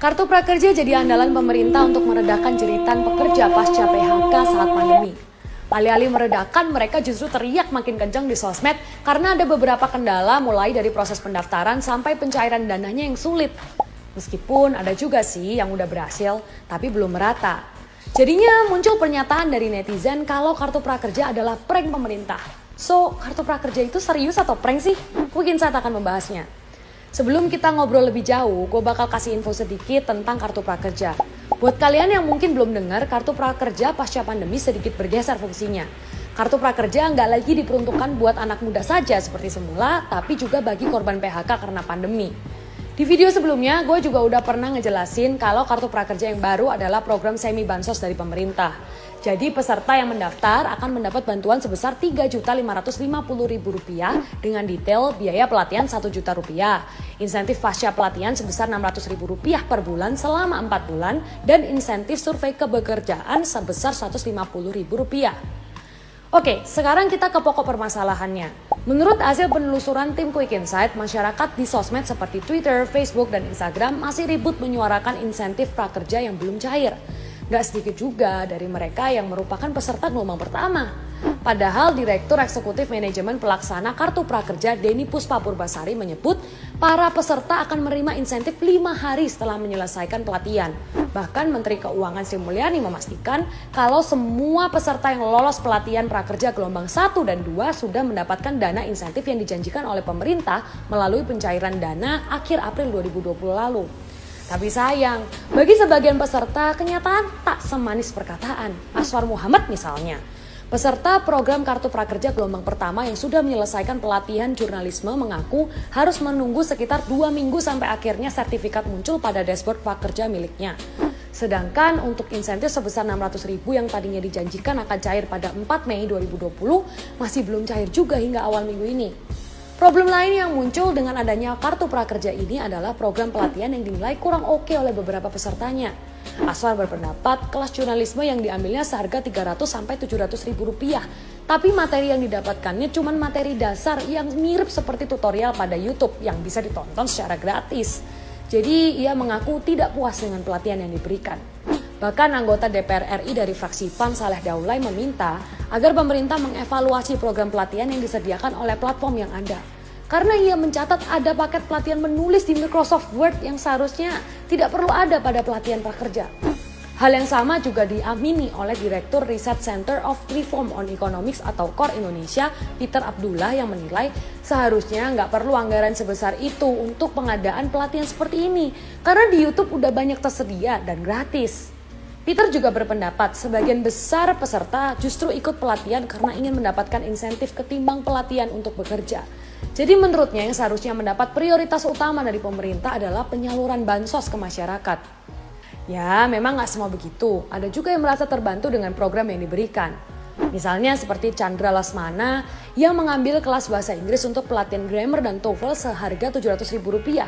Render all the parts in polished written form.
Kartu prakerja jadi andalan pemerintah untuk meredakan jeritan pekerja pasca PHK saat pandemi. Alih-alih meredakan, mereka justru teriak makin kencang di sosmed karena ada beberapa kendala mulai dari proses pendaftaran sampai pencairan dananya yang sulit. Meskipun ada juga sih yang udah berhasil, tapi belum merata. Jadinya muncul pernyataan dari netizen kalau kartu prakerja adalah prank pemerintah. So, kartu prakerja itu serius atau prank sih? Quick Insight akan membahasnya. Sebelum kita ngobrol lebih jauh, gue bakal kasih info sedikit tentang kartu prakerja. Buat kalian yang mungkin belum dengar, kartu prakerja pasca pandemi sedikit bergeser fungsinya. Kartu prakerja nggak lagi diperuntukkan buat anak muda saja seperti semula, tapi juga bagi korban PHK karena pandemi. Di video sebelumnya, gue juga udah pernah ngejelasin kalau kartu prakerja yang baru adalah program semi bansos dari pemerintah. Jadi peserta yang mendaftar akan mendapat bantuan sebesar Rp3.550.000 dengan detail biaya pelatihan Rp1 juta, insentif pasca pelatihan sebesar Rp600.000 per bulan selama 4 bulan, dan insentif survei kepekerjaan sebesar Rp150.000. Oke, sekarang kita ke pokok permasalahannya. Menurut hasil penelusuran tim Quick Insight, masyarakat di sosmed seperti Twitter, Facebook, dan Instagram masih ribut menyuarakan insentif prakerja yang belum cair. Gak sedikit juga dari mereka yang merupakan peserta gelombang pertama. Padahal Direktur Eksekutif Manajemen Pelaksana Kartu Prakerja Denny Puspapurbasari menyebut para peserta akan menerima insentif 5 hari setelah menyelesaikan pelatihan. Bahkan Menteri Keuangan Sri Mulyani memastikan kalau semua peserta yang lolos pelatihan prakerja gelombang 1 dan 2 sudah mendapatkan dana insentif yang dijanjikan oleh pemerintah melalui pencairan dana akhir April 2020 lalu. Tapi sayang, bagi sebagian peserta kenyataan tak semanis perkataan. Aswar Muhammad misalnya, peserta program Kartu Prakerja gelombang pertama yang sudah menyelesaikan pelatihan jurnalisme mengaku harus menunggu sekitar 2 minggu sampai akhirnya sertifikat muncul pada dashboard prakerja miliknya. Sedangkan untuk insentif sebesar Rp600.000 yang tadinya dijanjikan akan cair pada 4 Mei 2020 masih belum cair juga hingga awal minggu ini. Problem lain yang muncul dengan adanya kartu prakerja ini adalah program pelatihan yang dinilai kurang oke oleh beberapa pesertanya. Aswar berpendapat kelas jurnalisme yang diambilnya seharga Rp300.000–Rp700.000, tapi materi yang didapatkannya cuma materi dasar yang mirip seperti tutorial pada YouTube yang bisa ditonton secara gratis. Jadi ia mengaku tidak puas dengan pelatihan yang diberikan. Bahkan anggota DPR RI dari fraksi PAN Saleh Daulay meminta agar pemerintah mengevaluasi program pelatihan yang disediakan oleh platform yang ada. Karena ia mencatat ada paket pelatihan menulis di Microsoft Word yang seharusnya tidak perlu ada pada pelatihan prakerja. Hal yang sama juga diamini oleh Direktur Research Center of Reform on Economics atau KOR Indonesia, Peter Abdullah, yang menilai seharusnya nggak perlu anggaran sebesar itu untuk pengadaan pelatihan seperti ini. Karena di YouTube udah banyak tersedia dan gratis. Peter juga berpendapat sebagian besar peserta justru ikut pelatihan karena ingin mendapatkan insentif ketimbang pelatihan untuk bekerja. Jadi menurutnya yang seharusnya mendapat prioritas utama dari pemerintah adalah penyaluran bansos ke masyarakat. Ya, memang gak semua begitu. Ada juga yang merasa terbantu dengan program yang diberikan. Misalnya seperti Chandra Lasmana yang mengambil kelas bahasa Inggris untuk pelatihan grammar dan TOEFL seharga Rp700.000.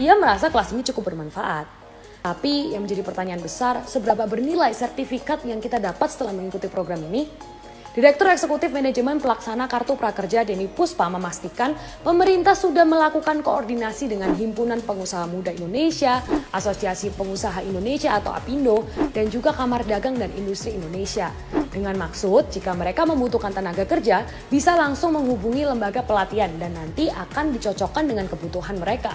Ia merasa kelas ini cukup bermanfaat. Tapi yang menjadi pertanyaan besar, seberapa bernilai sertifikat yang kita dapat setelah mengikuti program ini? Direktur Eksekutif Manajemen Pelaksana Kartu Prakerja Denny Puspa memastikan pemerintah sudah melakukan koordinasi dengan Himpunan Pengusaha Muda Indonesia, Asosiasi Pengusaha Indonesia atau APindo, dan juga Kamar Dagang dan Industri Indonesia. Dengan maksud jika mereka membutuhkan tenaga kerja, bisa langsung menghubungi lembaga pelatihan dan nanti akan dicocokkan dengan kebutuhan mereka.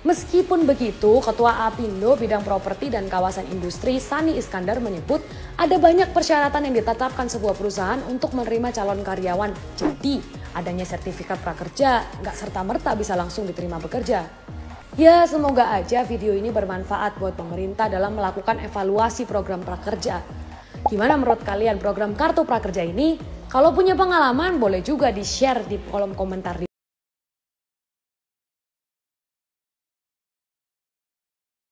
Meskipun begitu, Ketua APindo Bidang Properti dan Kawasan Industri Sani Iskandar menyebut ada banyak persyaratan yang ditetapkan sebuah perusahaan untuk menerima calon karyawan. Jadi, adanya sertifikat prakerja nggak serta-merta bisa langsung diterima bekerja. Ya, semoga aja video ini bermanfaat buat pemerintah dalam melakukan evaluasi program prakerja. Gimana menurut kalian program Kartu Prakerja ini? Kalau punya pengalaman, boleh juga di-share di kolom komentar di